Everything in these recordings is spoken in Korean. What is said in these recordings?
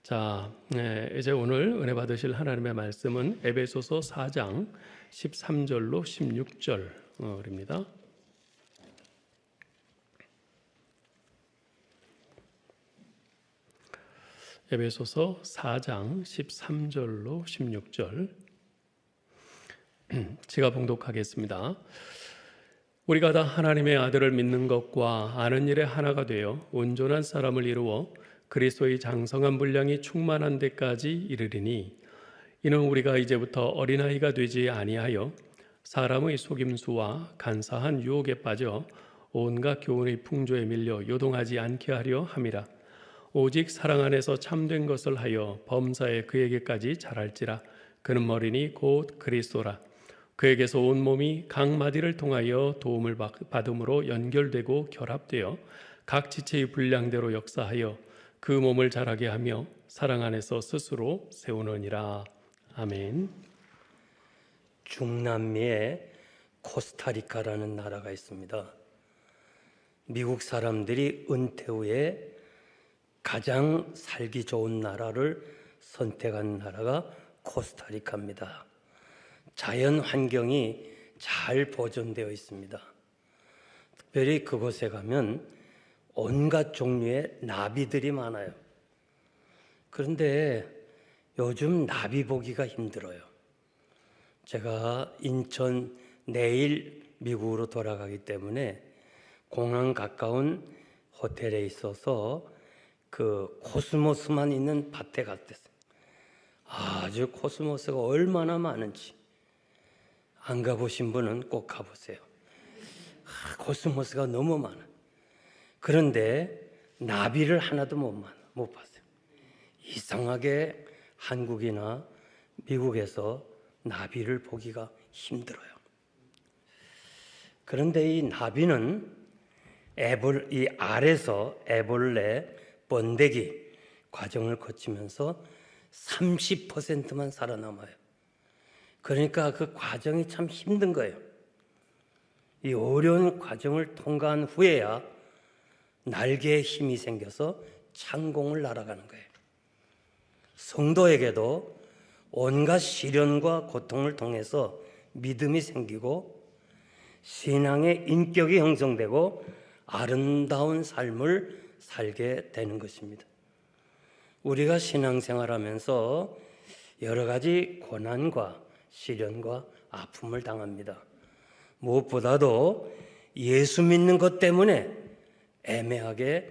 자, 이제 오늘 은혜 받으실 하나님의 말씀은 에베소서 4장 13절로 16절입니다. 에베소서 4장 13절로 16절 제가 봉독하겠습니다. 우리가 다 하나님의 아들을 믿는 것과 아는 일에 하나가 되어 온전한 사람을 이루어 그리스도의 장성한 분량이 충만한 데까지 이르리니, 이는 우리가 이제부터 어린아이가 되지 아니하여 사람의 속임수와 간사한 유혹에 빠져 온갖 교훈의 풍조에 밀려 요동하지 않게 하려 함이라. 오직 사랑 안에서 참된 것을 하여 범사에 그에게까지 자랄지라. 그는 머리니 곧 그리스도라. 그에게서 온 몸이 각 마디를 통하여 도움을 받음으로 연결되고 결합되어 각 지체의 분량대로 역사하여 그 몸을 자라게 하며 사랑 안에서 스스로 세우느니라. 아멘. 중남미에 코스타리카라는 나라가 있습니다. 미국 사람들이 은퇴 후에 가장 살기 좋은 나라를 선택한 나라가 코스타리카입니다. 자연 환경이 잘 보존되어 있습니다. 특별히 그곳에 가면 온갖 종류의 나비들이 많아요. 그런데 요즘 나비 보기가 힘들어요. 제가 인천 내일 미국으로 돌아가기 때문에 공항 가까운 호텔에 있어서 그 코스모스만 있는 밭에 갔댔어요. 아주 코스모스가 얼마나 많은지 안 가보신 분은 꼭 가보세요. 코스모스가 너무 많아요. 그런데 나비를 하나도 못 봤어요. 이상하게 한국이나 미국에서 나비를 보기가 힘들어요. 그런데 이 나비는 이 알에서 애벌레, 번데기 과정을 거치면서 30%만 살아남아요. 그러니까 그 과정이 참 힘든 거예요. 이 어려운 과정을 통과한 후에야 날개에 힘이 생겨서 창공을 날아가는 거예요. 성도에게도 온갖 시련과 고통을 통해서 믿음이 생기고 신앙의 인격이 형성되고 아름다운 삶을 살게 되는 것입니다. 우리가 신앙생활하면서 여러 가지 고난과 시련과 아픔을 당합니다. 무엇보다도 예수 믿는 것 때문에 애매하게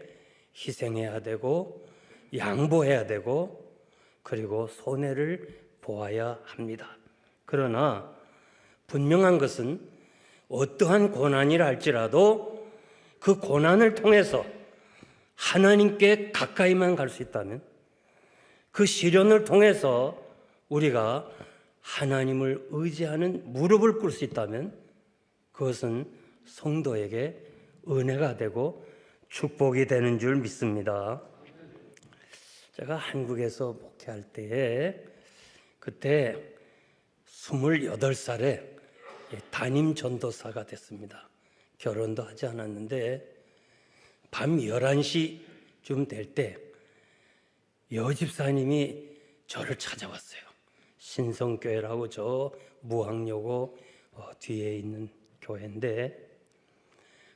희생해야 되고 양보해야 되고 그리고 손해를 보아야 합니다. 그러나 분명한 것은 어떠한 고난이라 할지라도 그 고난을 통해서 하나님께 가까이만 갈 수 있다면, 그 시련을 통해서 우리가 하나님을 의지하는 무릎을 꿇을 수 있다면 그것은 성도에게 은혜가 되고 축복이 되는 줄 믿습니다. 제가 한국에서 목회할 때에 그때 28살에 담임 전도사가 됐습니다. 결혼도 하지 않았는데 밤 11시쯤 될 때 여집사님이 저를 찾아왔어요. 신성교회라고 저 무학여고 뒤에 있는 교회인데,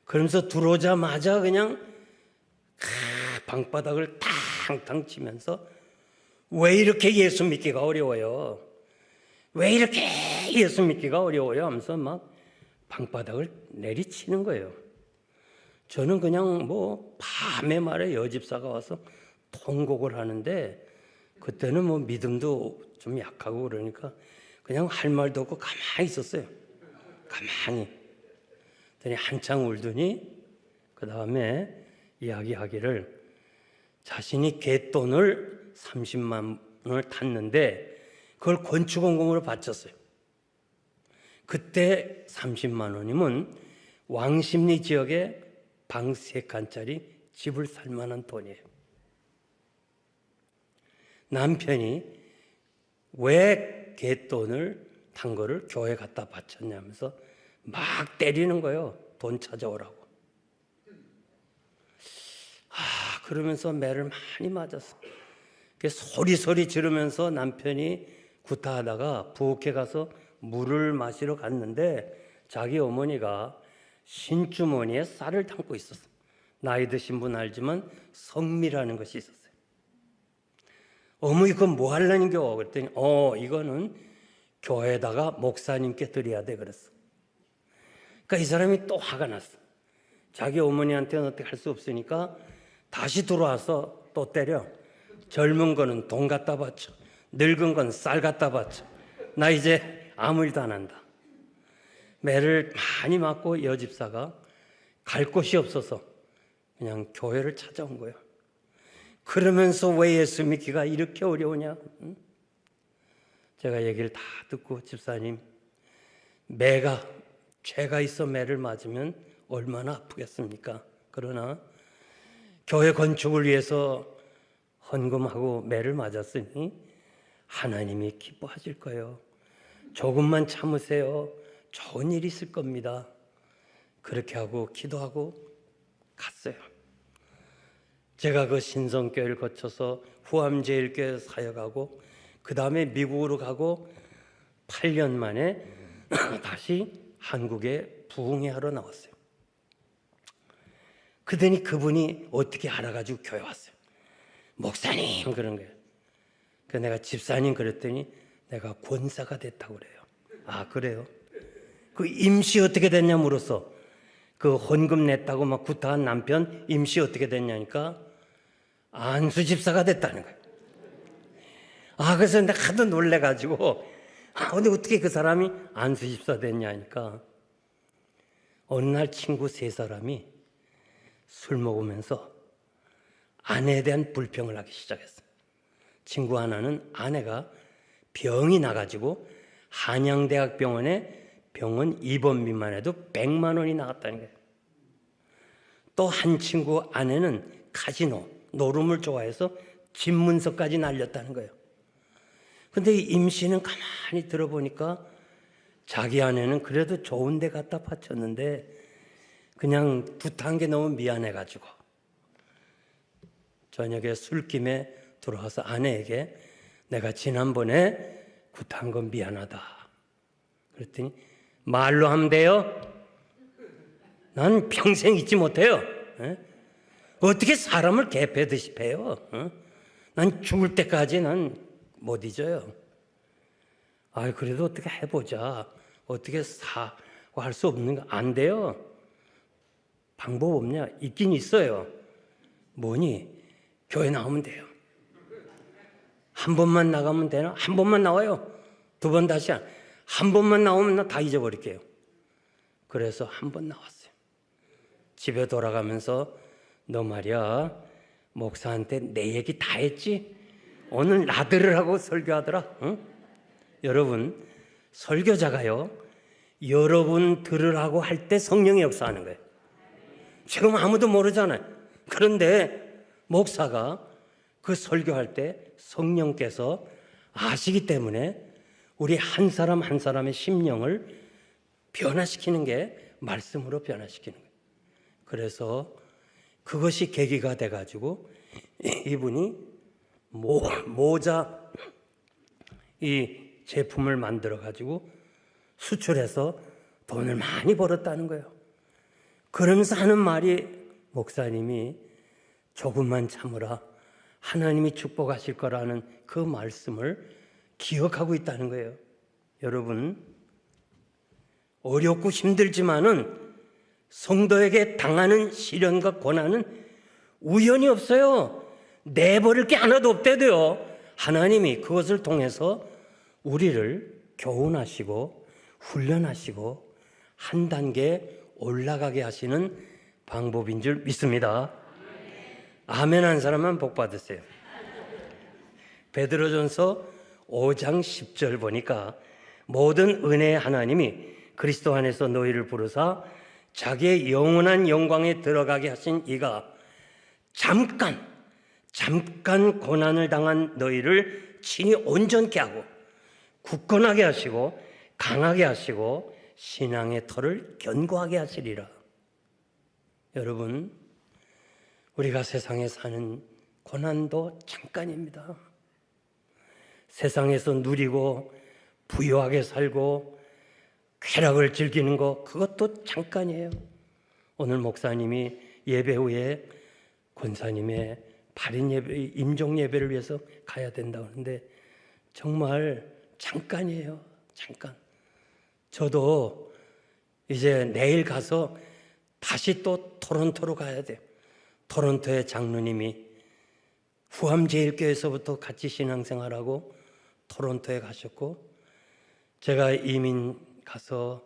그러면서 들어오자마자 그냥 방바닥을 탕탕 치면서 왜 이렇게 예수 믿기가 어려워요? 왜 이렇게 예수 믿기가 어려워요? 하면서 막 방바닥을 내리치는 거예요. 저는 그냥 밤에 말에 여집사가 와서 통곡을 하는데, 그때는 믿음도 좀 약하고 그러니까 그냥 할 말도 없고 가만히 있었어요. 가만히. 그랬더니 한창 울더니 그 다음에 이야기하기를 자신이 갯돈을 30만 원을 탔는데 그걸 건축원금으로 바쳤어요. 그때 30만 원이면 왕십리 지역에 방 3칸짜리 집을 살 만한 돈이에요. 남편이 왜 갯돈을 탄 거를 교회 갖다 바쳤냐면서 막 때리는 거예요. 돈 찾아오라고. 그러면서 매를 많이 맞았어. 소리소리 지르면서 남편이 구타하다가 부엌에 가서 물을 마시러 갔는데 자기 어머니가 신주머니에 쌀을 담고 있었어요. 나이 드신 분 알지만 성미라는 것이 있었어요. 어머니 그건 뭐 하려는겨? 그랬더니 이거는 교회에다가 목사님께 드려야 돼 그랬어. 그러니까 이 사람이 또 화가 났어. 자기 어머니한테는 어떻게 할 수 없으니까 다시 들어와서 또 때려. 젊은 거는 돈 갖다 바쳐. 늙은 건 쌀 갖다 바쳐. 나 이제 아무 일도 안 한다. 매를 많이 맞고 여집사가 갈 곳이 없어서 그냥 교회를 찾아온 거예요. 그러면서 왜 예수 믿기가 이렇게 어려우냐? 제가 얘기를 다 듣고 집사님, 매가 죄가 있어 매를 맞으면 얼마나 아프겠습니까? 그러나 교회 건축을 위해서 헌금하고 매를 맞았으니 하나님이 기뻐하실 거예요. 조금만 참으세요. 좋은 일이 있을 겁니다. 그렇게 하고 기도하고 갔어요. 제가 그 신성교회를 거쳐서 후암제일교회 사역하고 그 다음에 미국으로 가고 8년 만에 다시 한국에 부흥회하러 나왔어요. 그러더니 그분이 어떻게 알아가지고 교회 왔어요. 목사님 그런 거예요. 그래서 내가 집사님 그랬더니 내가 권사가 됐다고 그래요. 아 그래요? 그 임시 어떻게 됐냐 물었어. 그 헌금 냈다고 막 구타한 남편 임시 어떻게 됐냐니까 안수 집사가 됐다는 거예요. 아 그래서 내가 하도 놀래가지고 근데 어떻게 그 사람이 안수 집사 됐냐니까 어느 날 친구 3사람이 술 먹으면서 아내에 대한 불평을 하기 시작했어요. 친구 하나는 아내가 병이 나가지고 한양대학병원에 병원 입원비만 해도 100만 원이 나갔다는 거예요. 또 한 친구 아내는 카지노, 노름을 좋아해서 집문서까지 날렸다는 거예요. 근데 이 임씨는 가만히 들어보니까 자기 아내는 그래도 좋은 데 갖다 바쳤는데 그냥 부탁한 게 너무 미안해가지고 저녁에 술김에 들어와서 아내에게 내가 지난번에 부탁한 건 미안하다. 그랬더니 말로 하면 돼요? 난 평생 잊지 못해요. 어떻게 사람을 개패듯이 패요? 난 죽을 때까지 난 못 잊어요. 그래도 어떻게 해보자. 어떻게 사과할 수 없는가? 안 돼요. 방법 없냐? 있긴 있어요. 뭐니? 교회 나오면 돼요. 한 번만 나가면 되나? 한 번만 나와요. 2번 다시 한 번만 나오면 나 다 잊어버릴게요. 그래서 한 번 나왔어요. 집에 돌아가면서 너 말이야 목사한테 내 얘기 다 했지? 오늘 나 들으라고 설교하더라. 응? 여러분 설교자가요 여러분 들으라고 할 때 성령이 역사하는 거예요. 지금 아무도 모르잖아요. 그런데 목사가 그 설교할 때 성령께서 아시기 때문에 우리 한 사람 한 사람의 심령을 변화시키는 게 말씀으로 변화시키는 거예요. 그래서 그것이 계기가 돼가지고 이분이 모자 이 제품을 만들어가지고 수출해서 돈을 많이 벌었다는 거예요. 그러면서 하는 말이 목사님이 조금만 참으라 하나님이 축복하실 거라는 그 말씀을 기억하고 있다는 거예요. 여러분 어렵고 힘들지만은 성도에게 당하는 시련과 고난은 우연이 없어요. 내버릴 게 하나도 없대도요. 하나님이 그것을 통해서 우리를 교훈하시고 훈련하시고 한 단계 올라가게 하시는 방법인 줄 믿습니다. 아멘 한 사람만 복 받으세요. 베드로전서 5장 10절 보니까 모든 은혜의 하나님이 그리스도 안에서 너희를 부르사 자기의 영원한 영광에 들어가게 하신 이가 잠깐 고난을 당한 너희를 친히 온전케 하고 굳건하게 하시고 강하게 하시고 신앙의 터를 견고하게 하시리라. 여러분 우리가 세상에 사는 고난도 잠깐입니다. 세상에서 누리고 부유하게 살고 쾌락을 즐기는 거 그것도 잠깐이에요. 오늘 목사님이 예배 후에 권사님의 발인 예배, 임종 예배를 위해서 가야 된다고 하는데 정말 잠깐이에요. 잠깐. 저도 이제 내일 가서 다시 또 토론토로 가야 돼요. 토론토의 장로님이 후암제일교회에서부터 같이 신앙생활하고 토론토에 가셨고 제가 이민 가서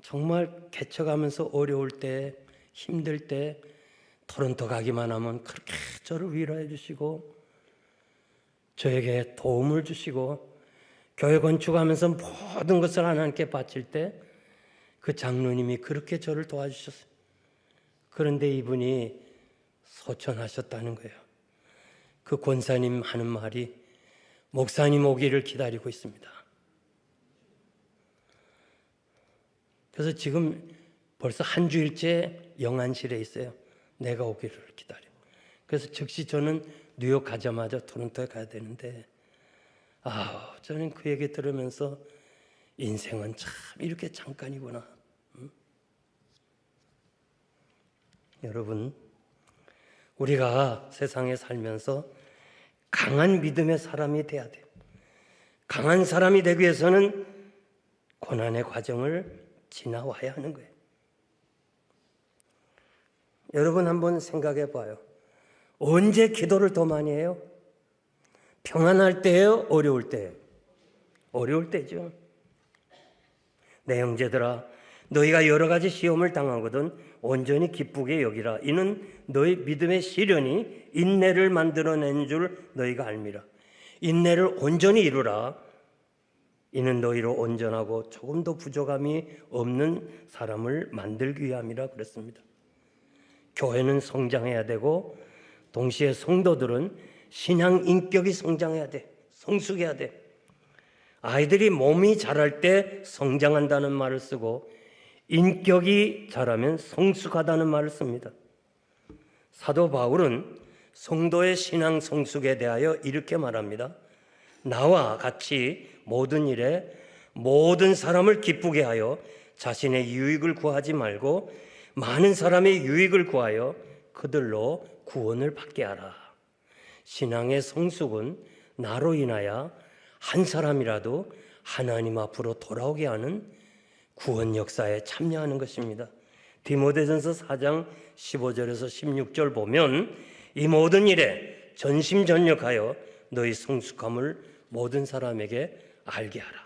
정말 개척하면서 어려울 때 힘들 때 토론토 가기만 하면 그렇게 저를 위로해 주시고 저에게 도움을 주시고 교회 건축하면서 모든 것을 하나님께 바칠 때 그 장로님이 그렇게 저를 도와주셨어요. 그런데 이분이 소천하셨다는 거예요. 그 권사님 하는 말이 목사님 오기를 기다리고 있습니다. 그래서 지금 벌써 한 주일째 영안실에 있어요. 내가 오기를 기다려. 그래서 즉시 저는 뉴욕 가자마자 토론토에 가야 되는데 저는 그 얘기 들으면서 인생은 참 이렇게 잠깐이구나. 여러분, 우리가 세상에 살면서 강한 믿음의 사람이 돼야 돼요. 강한 사람이 되기 위해서는 고난의 과정을 지나와야 하는 거예요. 여러분 한번 생각해 봐요. 언제 기도를 더 많이 해요? 평안할 때예요? 어려울 때예요? 어려울 때죠. 내 형제들아, 너희가 여러 가지 시험을 당하거든 온전히 기쁘게 여기라. 이는 너희 믿음의 시련이 인내를 만들어낸 줄 너희가 알미라. 인내를 온전히 이루라. 이는 너희로 온전하고 조금도 부족함이 없는 사람을 만들기 위함이라 그랬습니다. 교회는 성장해야 되고 동시에 성도들은 신앙 인격이 성장해야 돼. 성숙해야 돼. 아이들이 몸이 자랄 때 성장한다는 말을 쓰고 인격이 자라면 성숙하다는 말을 씁니다. 사도 바울은 성도의 신앙 성숙에 대하여 이렇게 말합니다. 나와 같이 모든 일에 모든 사람을 기쁘게 하여 자신의 유익을 구하지 말고 많은 사람의 유익을 구하여 그들로 구원을 받게 하라. 신앙의 성숙은 나로 인하여 한 사람이라도 하나님 앞으로 돌아오게 하는 구원 역사에 참여하는 것입니다. 디모데전서 4장 15절에서 16절 보면 이 모든 일에 전심전력하여 너희 성숙함을 모든 사람에게 알게 하라.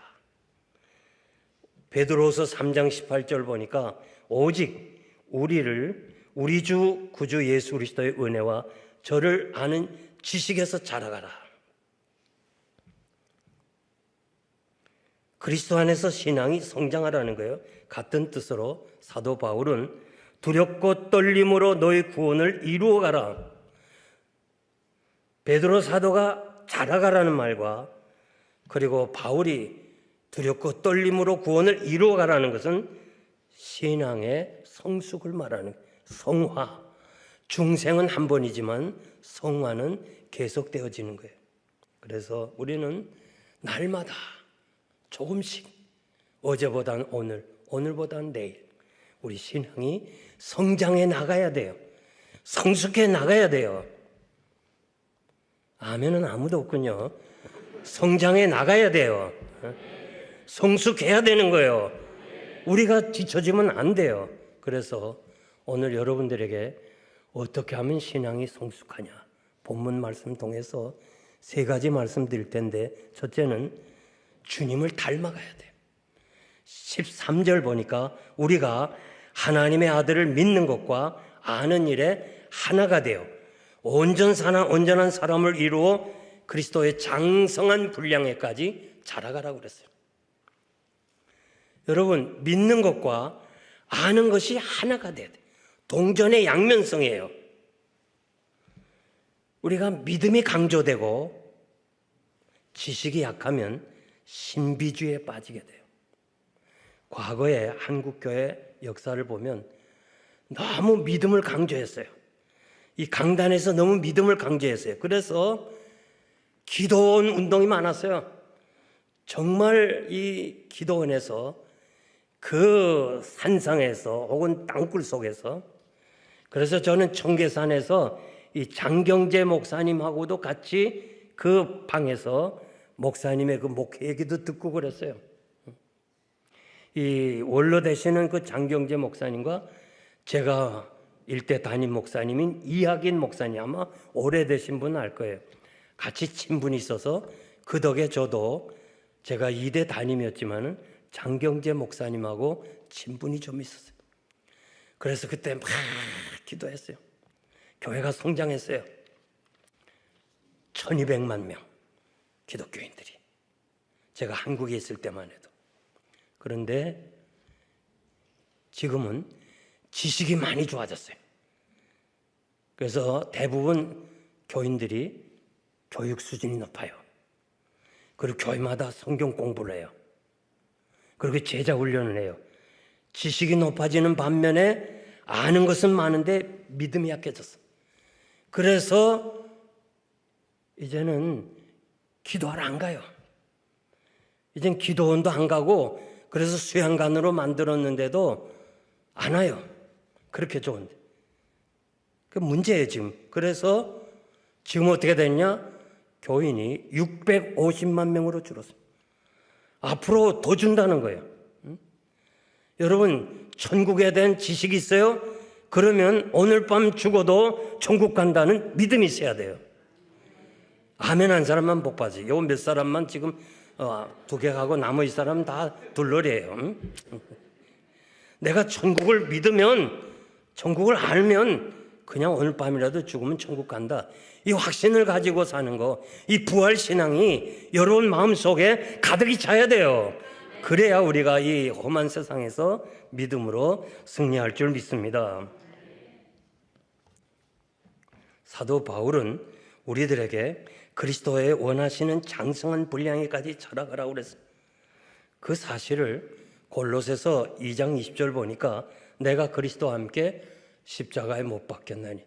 베드로서 3장 18절 보니까 오직 우리를 우리 주 구주 예수 그리스도의 은혜와 저를 아는 지식에서 자라가라. 그리스도 안에서 신앙이 성장하라는 거예요. 같은 뜻으로 사도 바울은 두렵고 떨림으로 너희 구원을 이루어가라. 베드로 사도가 자라가라는 말과 그리고 바울이 두렵고 떨림으로 구원을 이루어가라는 것은 신앙의 성숙을 말하는 거예요. 성화. 중생은 한 번이지만 성화는 계속되어지는 거예요. 그래서 우리는 날마다 조금씩 어제보다는 오늘, 오늘보다는 내일 우리 신앙이 성장해 나가야 돼요. 성숙해 나가야 돼요. 아멘은 아무도 없군요. 성장해 나가야 돼요. 성숙해야 되는 거예요. 우리가 뒤처지면 안 돼요. 그래서 오늘 여러분들에게 어떻게 하면 신앙이 성숙하냐 본문 말씀 통해서 세 가지 말씀드릴 텐데 첫째는 주님을 닮아가야 돼요. 13절 보니까 우리가 하나님의 아들을 믿는 것과 아는 일에 하나가 되어 온전한 사람을 이루어 그리스도의 장성한 분량에까지 자라가라고 그랬어요. 여러분, 믿는 것과 아는 것이 하나가 돼야 돼요. 동전의 양면성이에요. 우리가 믿음이 강조되고 지식이 약하면 신비주의에 빠지게 돼요. 과거의 한국교회 역사를 보면 너무 믿음을 강조했어요. 이 강단에서 너무 믿음을 강조했어요. 그래서 기도원 운동이 많았어요. 정말 이 기도원에서 그 산상에서 혹은 땅굴 속에서, 그래서 저는 청계산에서 이 장경재 목사님하고도 같이 그 방에서 목사님의 그 목회 얘기도 듣고 그랬어요. 이 원로 되시는 그 장경재 목사님과 제가 일대 담임 목사님인 이학인 목사님, 아마 오래되신 분은 알 거예요. 같이 친분이 있어서 그 덕에 저도, 제가 2대 담임이었지만은 장경재 목사님하고 친분이 좀 있었어요. 그래서 그때 막 기도했어요. 교회가 성장했어요. 1200만 명 기독교인들이, 제가 한국에 있을 때만 해도. 그런데 지금은 지식이 많이 좋아졌어요. 그래서 대부분 교인들이 교육 수준이 높아요. 그리고 교회마다 성경 공부를 해요. 그리고 제자 훈련을 해요. 지식이 높아지는 반면에 아는 것은 많은데 믿음이 약해졌어. 그래서 이제는 기도하러 안 가요. 이젠 기도원도 안 가고, 그래서 수양관으로 만들었는데도 안 와요. 그렇게 좋은데. 그 문제예요 지금. 그래서 지금 어떻게 됐냐? 교인이 650만 명으로 줄었습니다. 앞으로 더 준다는 거예요. 여러분, 천국에 대한 지식이 있어요? 그러면 오늘 밤 죽어도 천국 간다는 믿음이 있어야 돼요. 아멘 한 사람만 복 받지. 요 몇 사람만 지금 두개하고 나머지 사람 다 둘러리예요. 내가 천국을 믿으면, 천국을 알면 그냥 오늘 밤이라도 죽으면 천국 간다. 이 확신을 가지고 사는 거, 이 부활 신앙이 여러분 마음속에 가득히 차야 돼요. 그래야 우리가 이 험한 세상에서 믿음으로 승리할 줄 믿습니다. 사도 바울은 우리들에게 그리스도의 원하시는 장성한 분량에까지 자라가라고 그랬어요. 그 사실을 골로새서 2장 20절 보니까 내가 그리스도와 함께 십자가에 못 박혔나니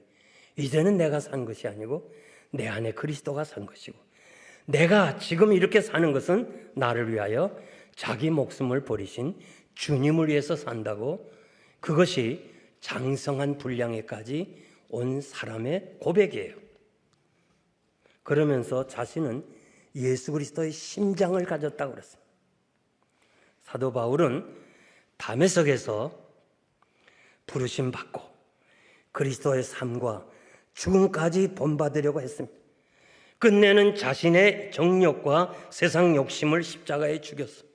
이제는 내가 산 것이 아니고 내 안에 그리스도가 산 것이고, 내가 지금 이렇게 사는 것은 나를 위하여 자기 목숨을 버리신 주님을 위해서 산다고, 그것이 장성한 분량에까지 온 사람의 고백이에요. 그러면서 자신은 예수 그리스도의 심장을 가졌다고 그랬어요. 사도 바울은 다메섹에서 부르심 받고 그리스도의 삶과 죽음까지 본받으려고 했습니다. 끝내는 자신의 정욕과 세상 욕심을 십자가에 죽였어.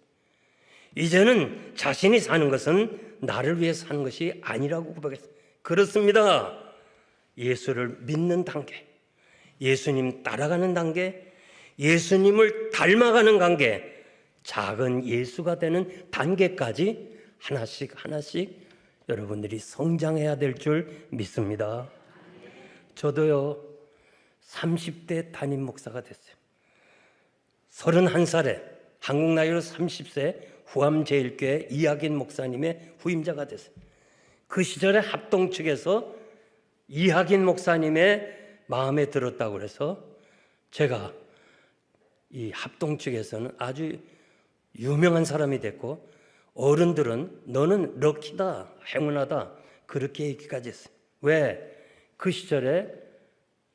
이제는 자신이 사는 것은 나를 위해 사는 것이 아니라고 고백했어요. 그렇습니다. 예수를 믿는 단계, 예수님 따라가는 단계, 예수님을 닮아가는 단계, 작은 예수가 되는 단계까지 하나씩 하나씩 여러분들이 성장해야 될 줄 믿습니다. 저도요 30대 담임 목사가 됐어요. 31살에 한국 나이로 30세 후암제일교회 이학인 목사님의 후임자가 됐어요. 그 시절에 합동 측에서 이학인 목사님의 마음에 들었다고 그래서 제가 이 합동 측에서는 아주 유명한 사람이 됐고, 어른들은 너는 럭키다, 행운하다, 그렇게 얘기까지 했어요. 왜? 그 시절에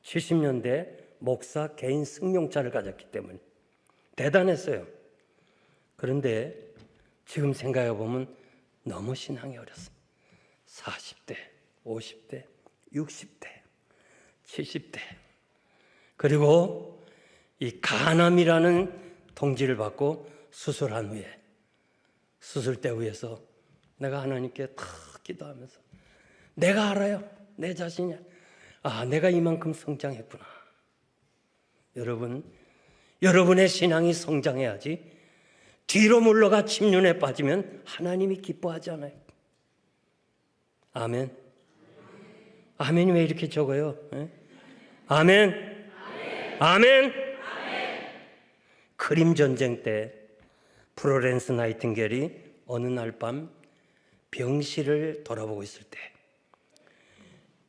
70년대 목사 개인 승용차를 가졌기 때문에 대단했어요. 그런데 지금 생각해 보면 너무 신앙이 어렸어요. 40대, 50대, 60대, 70대, 그리고 이 간암이라는 통지를 받고 수술한 후에 수술대 위에서 내가 하나님께 탁 기도하면서 내가 알아요. 내 자신이야. 아, 내가 이만큼 성장했구나. 여러분, 여러분의 신앙이 성장해야지 뒤로 물러가 침륜에 빠지면 하나님이 기뻐하지 않아요. 아멘. 아멘이 왜 이렇게 적어요? 에? 아멘. 아멘. 크림 전쟁 때 플로렌스 나이팅게일이 어느 날 밤 병실을 돌아보고 있을 때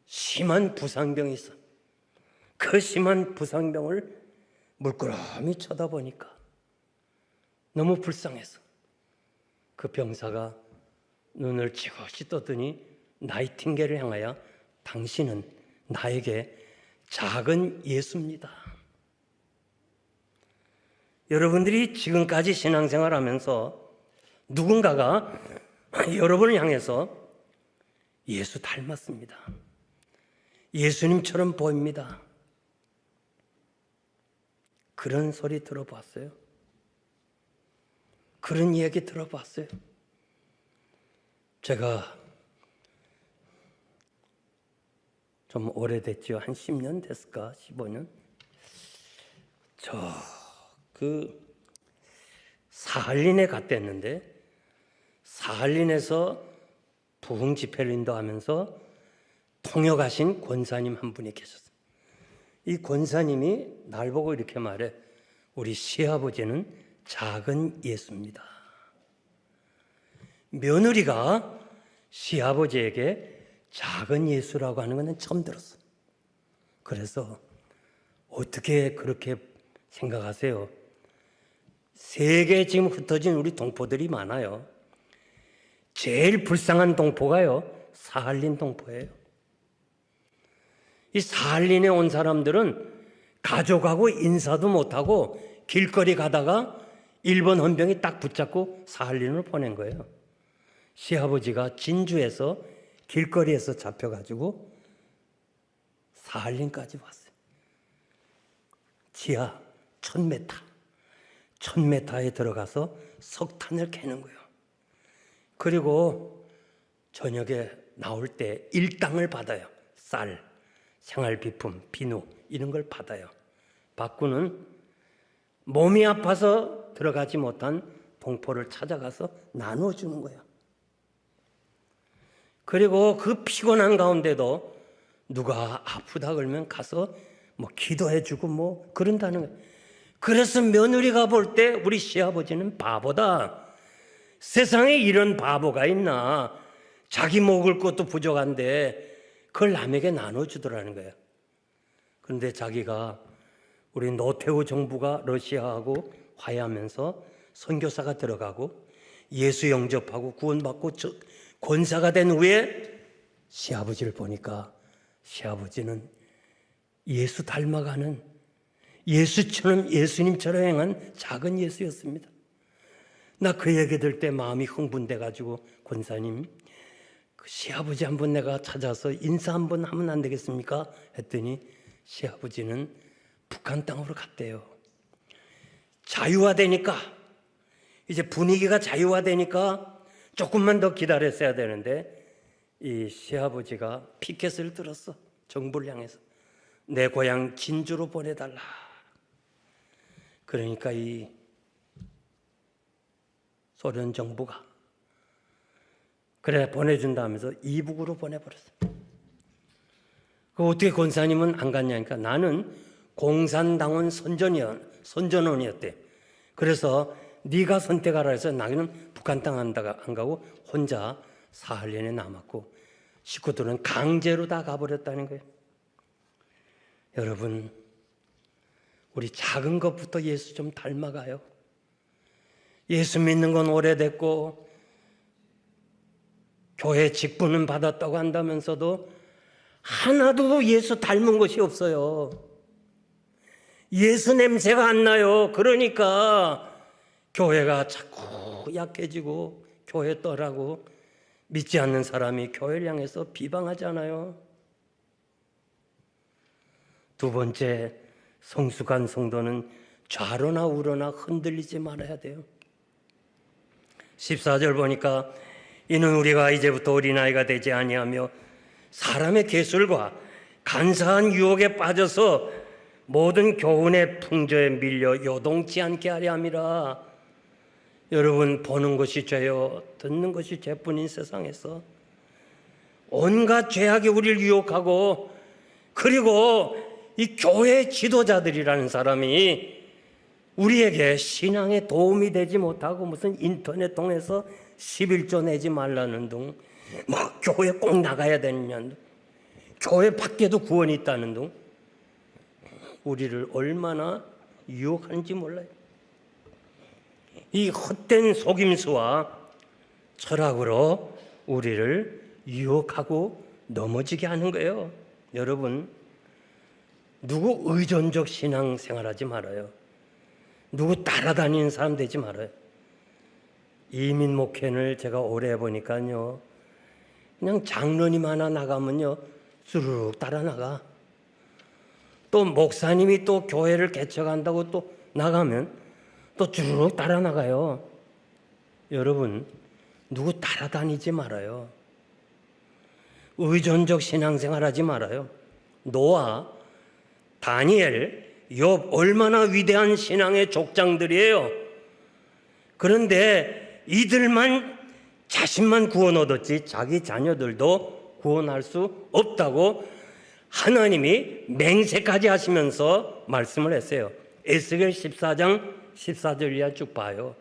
심한 부상병이 있어. 그 심한 부상병을 물끄러미 쳐다보니까 너무 불쌍해서 그 병사가 눈을 지그시 떠더니 나이팅게일을 향하여 당신은 나에게 작은 예수입니다. 여러분들이 지금까지 신앙생활하면서 누군가가 여러분을 향해서 예수 닮았습니다. 예수님처럼 보입니다. 그런 소리 들어봤어요? 그런 이야기 들어봤어요? 제가 좀 오래됐죠. 한 10년 됐을까? 15년? 사할린에 갔댔는데 사할린에서 부흥 집회를 인도하면서 통역하신 권사님 한 분이 계셨어요. 이 권사님이 날 보고 이렇게 말해. 우리 시아버지는 작은 예수입니다. 며느리가 시아버지에게 작은 예수라고 하는 것은 처음 들었어. 그래서 어떻게 그렇게 생각하세요? 세계에 지금 흩어진 우리 동포들이 많아요. 제일 불쌍한 동포가요, 사할린 동포예요. 이 사할린에 온 사람들은 가족하고 인사도 못하고 길거리 가다가 일본 헌병이 딱 붙잡고 사할린으로 보낸 거예요. 시아버지가 진주에서 길거리에서 잡혀가지고 사할린까지 왔어요. 지하 1000m에 들어가서 석탄을 캐는 거예요. 그리고 저녁에 나올 때 일당을 받아요. 쌀, 생활비품, 비누 이런 걸 받아요. 받고는 몸이 아파서 들어가지 못한 동포를 찾아가서 나눠주는 거예요. 그리고 그 피곤한 가운데도 누가 아프다 그러면 가서 뭐 기도해주고 뭐 그런다는 거예요. 그래서 며느리가 볼 때 우리 시아버지는 바보다. 세상에 이런 바보가 있나. 자기 먹을 것도 부족한데 그걸 남에게 나눠주더라는 거예요. 그런데 자기가 우리 노태우 정부가 러시아하고 화해하면서 선교사가 들어가고 예수 영접하고 구원받고 권사가 된 후에 시아버지를 보니까 시아버지는 예수 닮아가는 예수처럼 예수님처럼 행한 작은 예수였습니다. 나 그 얘기 들을 때 마음이 흥분돼 가지고 권사님 그 시아버지 한번 내가 찾아서 인사 한번 하면 안 되겠습니까? 했더니 시아버지는 북한 땅으로 갔대요. 자유화되니까 이제 분위기가 자유화되니까 조금만 더 기다렸어야 되는데 이 시아버지가 피켓을 들었어. 정부를 향해서 내 고향 진주로 보내달라. 그러니까 이 소련 정부가 그래 보내준다면서 이북으로 보내버렸어. 그 어떻게 권사님은 안 갔냐니까 나는 공산당원 선전원이었대. 그래서 네가 선택하라 해서 나는 북한 땅 안 가고 혼자 사할린에 남았고 식구들은 강제로 다 가버렸다는 거예요. 여러분 우리 작은 것부터 예수 좀 닮아가요. 예수 믿는 건 오래됐고 교회 직분은 받았다고 한다면서도 하나도 예수 닮은 것이 없어요. 예수 냄새가 안 나요. 그러니까 교회가 자꾸 약해지고 교회 떠라고 믿지 않는 사람이 교회를 향해서 비방하잖아요. 두 번째, 성숙한 성도는 좌로나 우로나 흔들리지 말아야 돼요. 14절 보니까 이는 우리가 이제부터 어린아이가 되지 아니하며 사람의 계술과 간사한 유혹에 빠져서 모든 교훈의 풍조에 밀려 요동치 않게 하려 함이라. 여러분 보는 것이 죄요 듣는 것이 죄뿐인 세상에서 온갖 죄악이 우리를 유혹하고 그리고 이 교회 지도자들이라는 사람이 우리에게 신앙에 도움이 되지 못하고 무슨 인터넷 통해서 11조 내지 말라는 둥, 막 교회 꼭 나가야 되느냐는 둥, 교회 밖에도 구원이 있다는 둥, 우리를 얼마나 유혹하는지 몰라요. 이 헛된 속임수와 철학으로 우리를 유혹하고 넘어지게 하는 거예요. 여러분, 누구 의존적 신앙 생활하지 말아요. 누구 따라다니는 사람 되지 말아요. 이민 목회를 제가 오래 해보니까요, 그냥 장로님 하나 나가면요 수르륵 따라 나가. 또 목사님이 또 교회를 개척한다고 또 나가면 또 주르륵 따라 나가요. 여러분, 누구 따라다니지 말아요. 의존적 신앙생활하지 말아요. 노아, 다니엘, 욥 얼마나 위대한 신앙의 족장들이에요. 그런데 이들만 자신만 구원 얻었지 자기 자녀들도 구원할 수 없다고 하나님이 맹세까지 하시면서 말씀을 했어요. 에스겔 14장 14절 이하 쭉 봐요.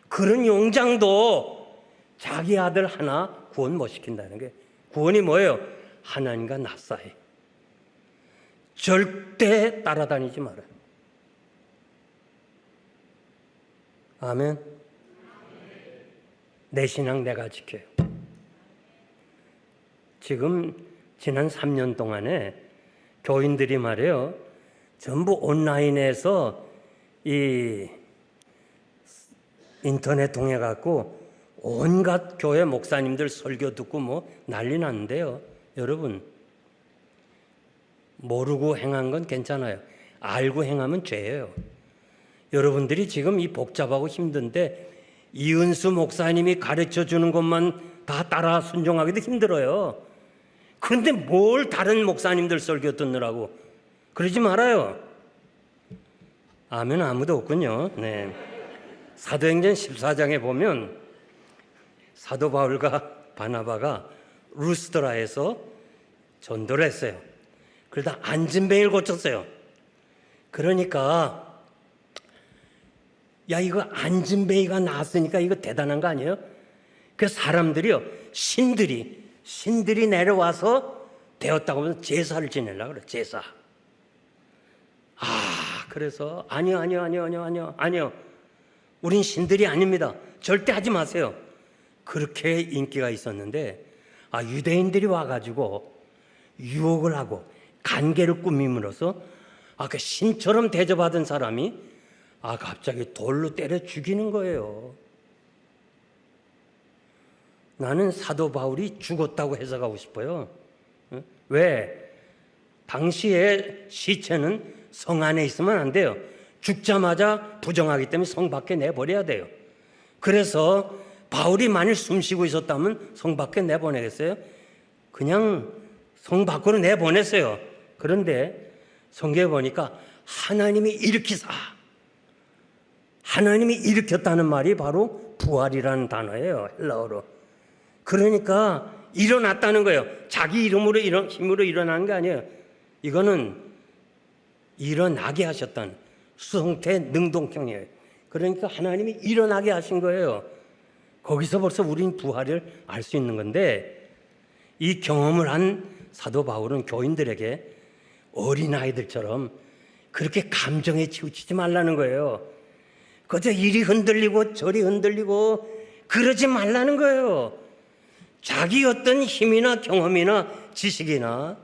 그런 용장도 자기 아들 하나 구원 못 시킨다는 게, 구원이 뭐예요? 하나님과 나 사이. 절대 따라다니지 말아요. 아멘. 내 신앙 내가 지켜요. 지금 지난 3년 동안에 교인들이 말이에요, 전부 온라인에서 이 인터넷 통해 갖고 온갖 교회 목사님들 설교 듣고 뭐 난리 났는데요. 여러분, 모르고 행한 건 괜찮아요. 알고 행하면 죄예요. 여러분들이 지금 이 복잡하고 힘든데 이은수 목사님이 가르쳐 주는 것만 다 따라 순종하기도 힘들어요. 그런데 뭘 다른 목사님들 설교 듣느라고 그러지 말아요. 아멘. 아무도 없군요. 네. 사도행전 14장에 보면 사도 바울과 바나바가 루스드라에서 전도를 했어요. 그러다 안진뱅이를 고쳤어요. 그러니까 야, 이거 안진뱅이가 나왔으니까 이거 대단한 거 아니에요? 그 사람들이요, 신들이 내려와서 되었다고 하면서 제사를 지내려고 그래. 제사. 그래서 아니요. 우린 신들이 아닙니다. 절대 하지 마세요. 그렇게 인기가 있었는데 유대인들이 와가지고 유혹을 하고 간계를 꾸밈으로써 그 신처럼 대접하던 사람이 갑자기 돌로 때려 죽이는 거예요. 나는 사도 바울이 죽었다고 해석하고 싶어요. 왜? 당시에 시체는 성 안에 있으면 안 돼요. 죽자마자 부정하기 때문에 성 밖에 내버려야 돼요. 그래서 바울이 만일 숨쉬고 있었다면 성 밖에 내보내겠어요? 그냥 성 밖으로 내보냈어요. 그런데 성경에 보니까 하나님이 일으켰다는 말이 바로 부활이라는 단어예요. 헬라어로. 그러니까 일어났다는 거예요. 자기 이름으로 힘으로 일어나는 게 아니에요. 이거는 일어나게 하셨다는 수성태 능동형이에요. 그러니까 하나님이 일어나게 하신 거예요. 거기서 벌써 우린 부활을 알 수 있는 건데, 이 경험을 한 사도 바울은 교인들에게 어린아이들처럼 그렇게 감정에 치우치지 말라는 거예요. 그저 이리 흔들리고 저리 흔들리고 그러지 말라는 거예요. 자기 어떤 힘이나 경험이나 지식이나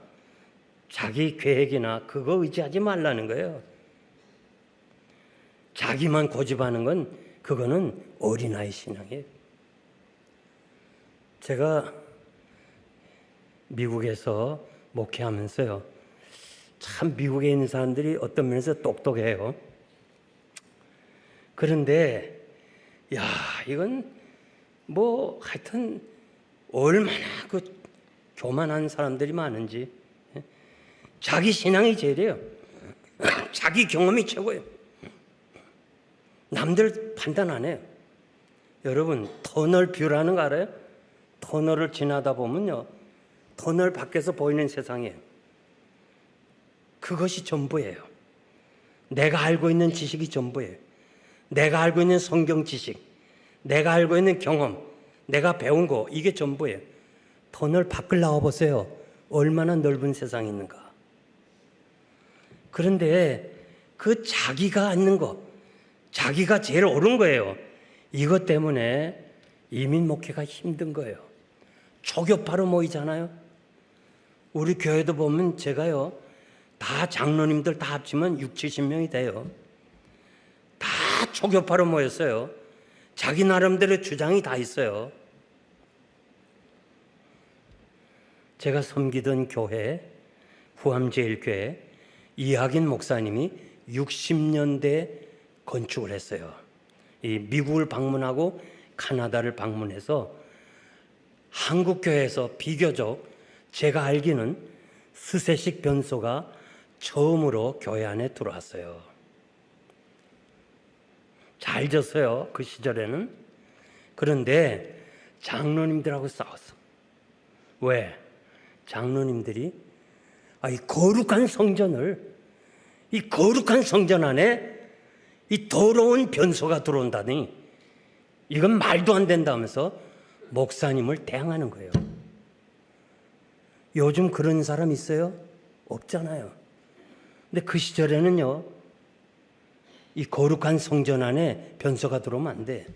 자기 계획이나 그거 의지하지 말라는 거예요. 자기만 고집하는 건 그거는 어린아이 신앙이에요. 제가 미국에서 목회하면서요, 참 미국에 있는 사람들이 어떤 면에서 똑똑해요. 그런데 이건 뭐 하여튼 얼마나 그 교만한 사람들이 많은지. 자기 신앙이 제일이에요. 자기 경험이 최고예요. 남들 판단 안 해요. 여러분, 터널 뷰라는 거 알아요? 터널을 지나다 보면요, 터널 밖에서 보이는 세상이에요. 그것이 전부예요. 내가 알고 있는 지식이 전부예요. 내가 알고 있는 성경 지식, 내가 알고 있는 경험, 내가 배운 거, 이게 전부예요. 터널 밖을 나와보세요. 얼마나 넓은 세상이 있는가. 그런데 그 자기가 아는 거, 자기가 제일 옳은 거예요. 이것 때문에 이민 목회가 힘든 거예요. 초교파로 모이잖아요. 우리 교회도 보면 제가요, 다 장로님들 다 합치면 60-70명이 돼요. 다 초교파로 모였어요. 자기 나름대로 주장이 다 있어요. 제가 섬기던 교회, 후암제일교회 이학인 목사님이 60년대 건축을 했어요. 이 미국을 방문하고 카나다를 방문해서 한국 교회에서 비교적 제가 알기는 수세식 변소가 처음으로 교회 안에 들어왔어요. 잘 졌어요, 그 시절에는. 그런데 장로님들하고 싸웠어. 왜? 장로님들이 이 거룩한 성전을, 이 거룩한 성전 안에 이 더러운 변소가 들어온다니 이건 말도 안 된다면서 목사님을 대항하는 거예요. 요즘 그런 사람 있어요? 없잖아요. 근데 그 시절에는요, 이 거룩한 성전 안에 변소가 들어오면 안 돼.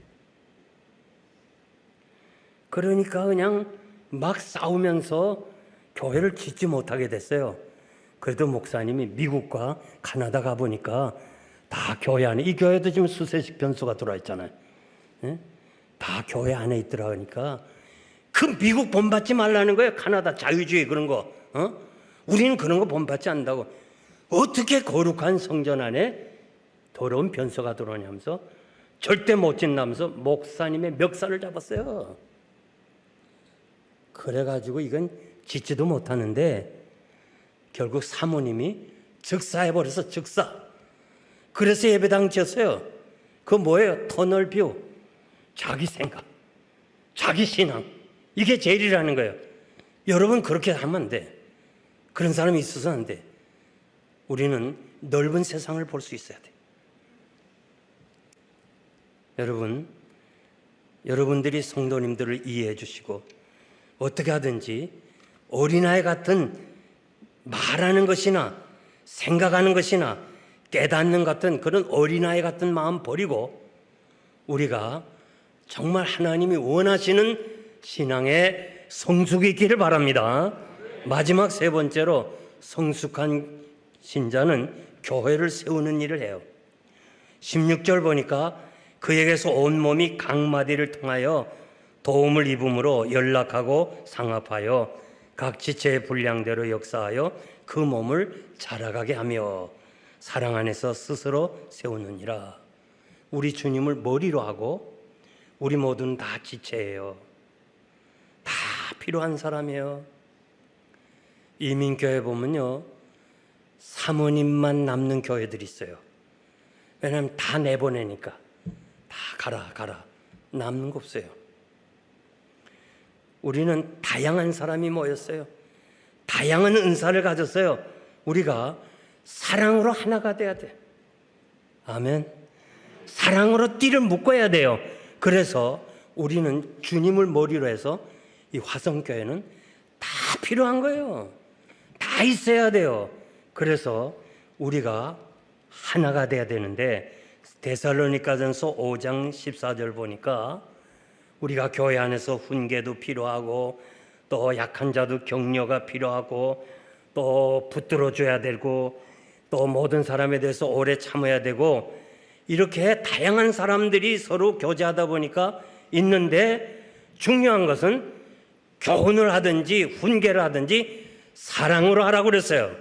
그러니까 그냥 막 싸우면서 교회를 짓지 못하게 됐어요. 그래도 목사님이 미국과 카나다 가보니까 다 교회 안에, 이 교회도 지금 수세식 변소가 들어와 있잖아요. 예? 다 교회 안에 있더라. 그러니까 그 미국 본받지 말라는 거예요. 카나다 자유주의 그런 거. 우리는 그런 거 본받지 않는다고. 어떻게 거룩한 성전 안에 더러운 변소가 들어오냐면서 절대 못 짓나면서 목사님의 멱살을 잡았어요. 그래가지고 이건 짓지도 못하는데 결국 사모님이 즉사해버려서 즉사. 그래서 예배당 지었어요. 그거 뭐예요? 터널뷰. 자기 생각, 자기 신앙. 이게 제일이라는 거예요. 여러분 그렇게 하면 안 돼. 그런 사람이 있어서 안 돼. 우리는 넓은 세상을 볼 수 있어야 돼. 여러분들이 성도님들을 이해해 주시고 어떻게 하든지 어린아이 같은 말하는 것이나 생각하는 것이나 깨닫는 같은 그런 어린아이 같은 마음 버리고 우리가 정말 하나님이 원하시는 신앙의 성숙이 있기를 바랍니다. 마지막 세 번째로 성숙한 신자는 교회를 세우는 일을 해요. 16절 보니까 그에게서 온몸이 각마디를 통하여 도움을 입음으로 연락하고 상합하여 각 지체의 분량대로 역사하여 그 몸을 자라가게 하며 사랑 안에서 스스로 세우느니라. 우리 주님을 머리로 하고 우리 모두는 다 지체예요. 다 필요한 사람이에요. 이민교회 보면요, 사모님만 남는 교회들이 있어요. 왜냐하면 다 내보내니까 다 가라 남는 거 없어요. 우리는 다양한 사람이 모였어요. 다양한 은사를 가졌어요. 우리가 사랑으로 하나가 돼야 돼. 아멘. 사랑으로 띠를 묶어야 돼요. 그래서 우리는 주님을 머리로 해서 이 화성교회는 다 필요한 거예요. 다 있어야 돼요. 그래서 우리가 하나가 돼야 되는데 데살로니가전서 5장 14절 보니까 우리가 교회 안에서 훈계도 필요하고 또 약한 자도 격려가 필요하고 또 붙들어줘야 되고 또 모든 사람에 대해서 오래 참아야 되고 이렇게 다양한 사람들이 서로 교제하다 보니까 있는데 중요한 것은 교훈을 하든지 훈계를 하든지 사랑으로 하라고 그랬어요.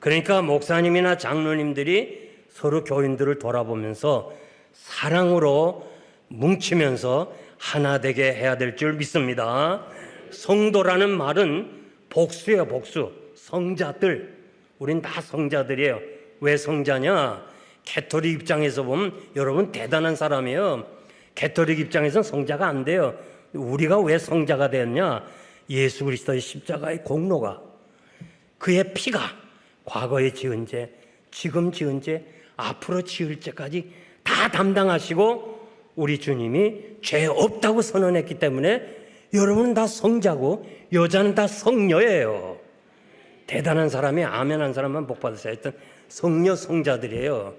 그러니까 목사님이나 장로님들이 서로 교인들을 돌아보면서 사랑으로 뭉치면서 하나 되게 해야 될 줄 믿습니다. 성도라는 말은 복수예요, 복수. 성자들. 우린 다 성자들이에요. 왜 성자냐? 개토릭 입장에서 보면 여러분 대단한 사람이에요. 개토릭 입장에서는 성자가 안 돼요. 우리가 왜 성자가 됐냐? 예수 그리스도의 십자가의 공로가, 그의 피가 과거에 지은 죄, 지금 지은 죄, 앞으로 지을 죄까지 다 담당하시고 우리 주님이 죄 없다고 선언했기 때문에 여러분은 다 성자고 여자는 다 성녀예요. 대단한 사람이 아멘 한 사람만 복 받으세요. 하여튼 성녀 성자들이에요.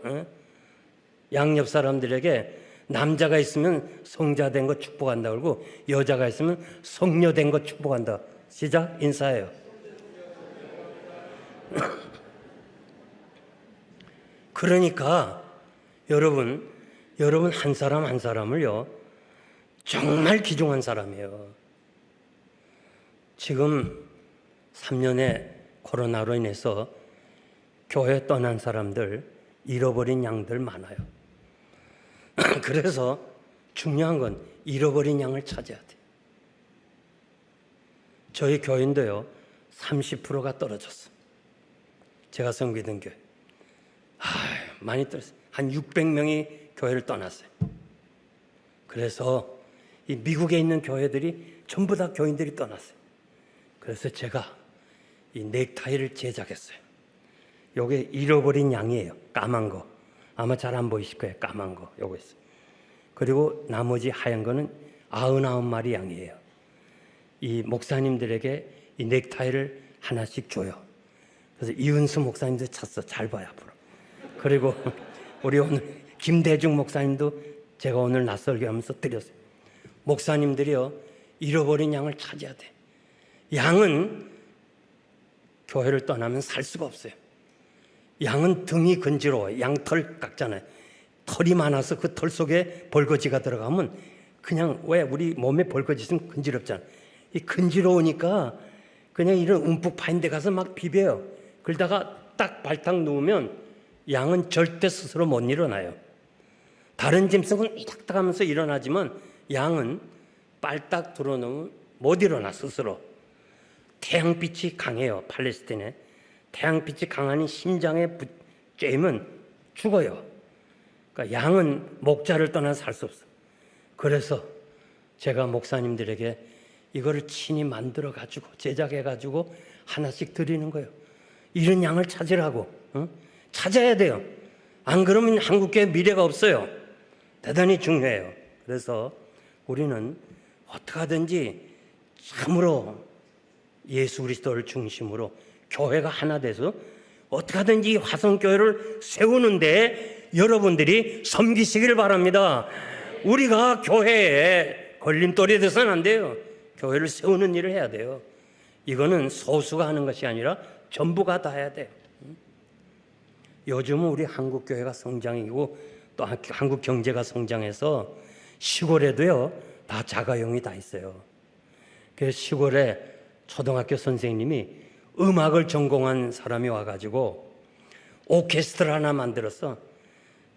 양옆 사람들에게 남자가 있으면 성자된 거 축복한다 그러고 여자가 있으면 성녀된 거 축복한다. 시작 인사해요. 그러니까 여러분 한 사람 한 사람을요 정말 귀중한 사람이에요. 지금 3년의 코로나로 인해서 교회 떠난 사람들, 잃어버린 양들 많아요. 그래서 중요한 건 잃어버린 양을 찾아야 돼요. 저희 교인도요 30%가 떨어졌어요. 제가 섬기던 교회 많이 떨어졌어요. 한 600명이 교회를 떠났어요. 그래서 이 미국에 있는 교회들이 전부 다 교인들이 떠났어요. 그래서 제가 이 넥타이를 제작했어요. 요게 잃어버린 양이에요. 까만 거. 아마 잘 안 보이실 거예요. 까만 거. 요거 있어요. 그리고 나머지 하얀 거는 99마리 양이에요. 이 목사님들에게 이 넥타이를 하나씩 줘요. 그래서 이은수 목사님도 찼어. 잘 봐요, 앞으로. 그리고 우리 오늘 김대중 목사님도 제가 오늘 낯설게 하면서 드렸어요. 목사님들이요, 잃어버린 양을 찾아야 돼. 양은 교회를 떠나면 살 수가 없어요. 양은 등이 건지러워요. 양털 깎잖아요. 털이 많아서 그 털 속에 벌거지가 들어가면 그냥 왜 우리 몸에 벌거지 있으면 건지럽잖아. 이 건지러우니까 그냥 이런 움푹 파인 데 가서 막 비벼요. 그러다가 딱 발탁 누우면 양은 절대 스스로 못 일어나요. 다른 짐승은 이닥닥 하면서 일어나지만 양은 빨딱 들어놓으면 못 일어나 스스로. 태양빛이 강해요. 팔레스틴에. 태양빛이 강하니 심장에 쬐면 죽어요. 그러니까 양은 목자를 떠나 살 수 없어. 그래서 제가 목사님들에게 이거를 친히 만들어 가지고 제작해 가지고 하나씩 드리는 거예요. 이런 양을 찾으라고. 찾아야 돼요. 안 그러면 한국교회 미래가 없어요. 대단히 중요해요. 그래서 우리는 어떻게 하든지 참으로 예수 그리스도를 중심으로 교회가 하나 돼서 어떻게 하든지 화성교회를 세우는데 여러분들이 섬기시기를 바랍니다. 우리가 교회에 걸림돌이 돼서는 안 돼요. 교회를 세우는 일을 해야 돼요. 이거는 소수가 하는 것이 아니라 전부가 다 해야 돼요. 요즘은 우리 한국교회가 성장이고 또 한국 경제가 성장해서 시골에도요 다 자가용이 다 있어요. 그래서 시골에 초등학교 선생님이 음악을 전공한 사람이 와가지고 오케스트라 하나 만들었어.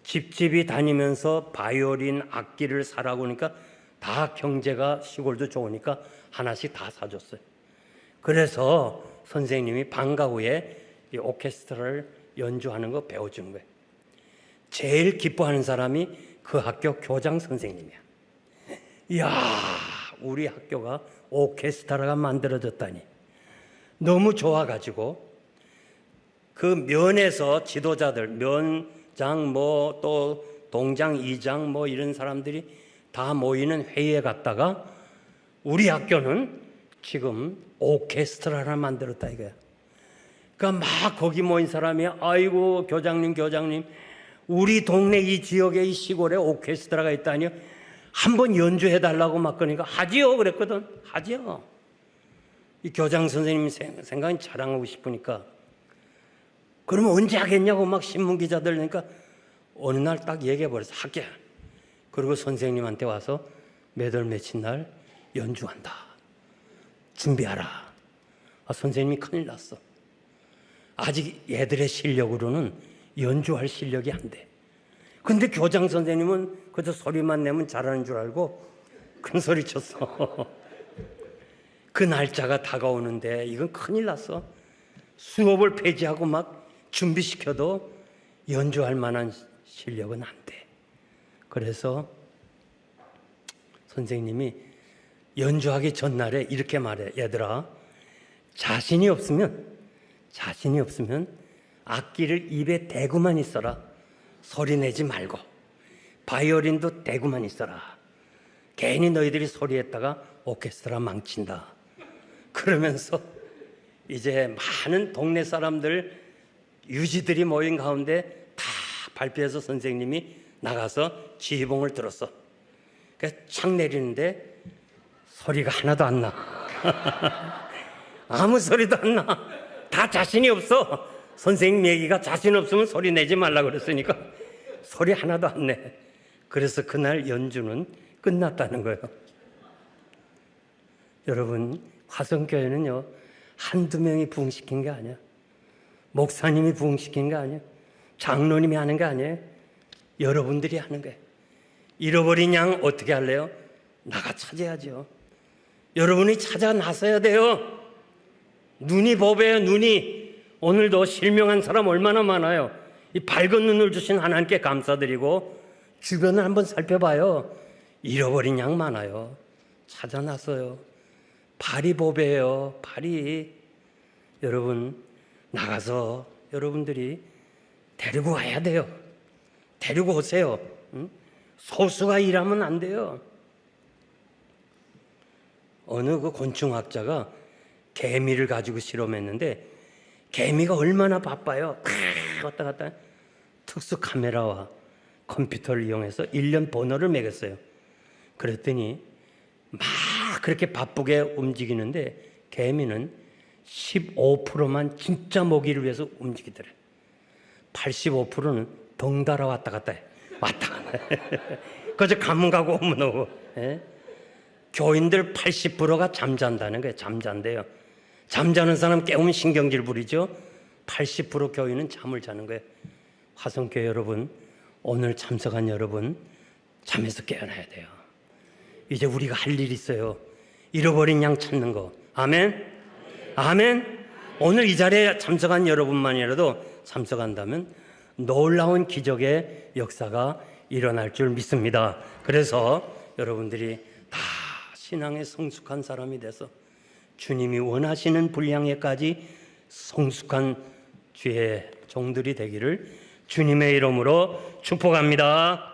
집집이 다니면서 바이올린 악기를 사라고 하니까 다 경제가 시골도 좋으니까 하나씩 다 사줬어요. 그래서 선생님이 방과 후에 이 오케스트라를 연주하는 거 배워주는 거예요. 제일 기뻐하는 사람이 그 학교 교장 선생님이야. 이야, 우리 학교가 오케스트라가 만들어졌다니. 너무 좋아가지고 그 면에서 지도자들, 면장 또 동장, 이장 이런 사람들이 다 모이는 회의에 갔다가 우리 학교는 지금 오케스트라를 만들었다 이거야. 그러니까 막 거기 모인 사람이 아이고 교장님 우리 동네 이 지역에 이 시골에 오케스트라가 있다니요. 한번 연주해달라고 막 그러니까 하지요 그랬거든. 하지요. 이 교장 선생님 생각이 자랑하고 싶으니까 그러면 언제 하겠냐고 막 신문 기자들 그러니까 어느 날 딱 얘기해버렸어. 할게. 그리고 선생님한테 와서 몇 월 며칠 날 연주한다. 준비하라. 선생님이 큰일 났어. 아직 얘들의 실력으로는 연주할 실력이 안 돼. 근데 교장 선생님은 그저 소리만 내면 잘하는 줄 알고 큰 소리 쳤어. 그 날짜가 다가오는데 이건 큰일 났어. 수업을 폐지하고 막 준비시켜도 연주할 만한 실력은 안 돼. 그래서 선생님이 연주하기 전날에 이렇게 말해. 얘들아, 자신이 없으면 악기를 입에 대고만 있어라. 소리 내지 말고. 바이올린도 대고만 있어라. 괜히 너희들이 소리했다가 오케스트라 망친다. 그러면서 이제 많은 동네 사람들 유지들이 모인 가운데 다 발표해서 선생님이 나가서 지휘봉을 들었어. 그러니까 착 내리는데 소리가 하나도 안 나. 아무 소리도 안 나. 다 자신이 없어. 선생님 얘기가 자신 없으면 소리 내지 말라 그랬으니까 소리 하나도 안 내. 그래서 그날 연주는 끝났다는 거예요. 여러분, 화성교회는요, 한두 명이 부흥시킨 게 아니야. 목사님이 부흥시킨 게 아니야. 장로님이 하는 게 아니에요. 여러분들이 하는 거예요. 잃어버린 양 어떻게 할래요? 나가 찾아야죠. 여러분이 찾아 나서야 돼요. 눈이 보배요, 눈이. 오늘도 실명한 사람 얼마나 많아요. 이 밝은 눈을 주신 하나님께 감사드리고 주변을 한번 살펴봐요. 잃어버린 양 많아요. 찾아 나서요. 발이 보배예요. 발이. 여러분, 나가서 여러분들이 데리고 와야 돼요. 데리고 오세요. 응? 소수가 일하면 안 돼요. 어느 그 곤충학자가 개미를 가지고 실험했는데 개미가 얼마나 바빠요. 왔다 갔다 특수 카메라와 컴퓨터를 이용해서 1년 번호를 매겼어요. 그랬더니 막 그렇게 바쁘게 움직이는데 개미는 15%만 진짜 먹이를 위해서 움직이더래. 85%는 덩달아 왔다 갔다 해. 왔다 갔다 해. 그저 가면 가고 오면 오고. 예? 교인들 80%가 잠잔다는 거예요. 잠잔대요. 잠자는 사람 깨우면 신경질 부리죠. 80% 교인은 잠을 자는 거예요. 화성교회 여러분, 오늘 참석한 여러분, 잠에서 깨어나야 돼요. 이제 우리가 할 일이 있어요. 잃어버린 양 찾는 거. 아멘? 아멘? 오늘 이 자리에 참석한 여러분만이라도 참석한다면 놀라운 기적의 역사가 일어날 줄 믿습니다. 그래서 여러분들이 다 신앙에 성숙한 사람이 돼서 주님이 원하시는 분량에까지 성숙한 주의 종들이 되기를 주님의 이름으로 축복합니다.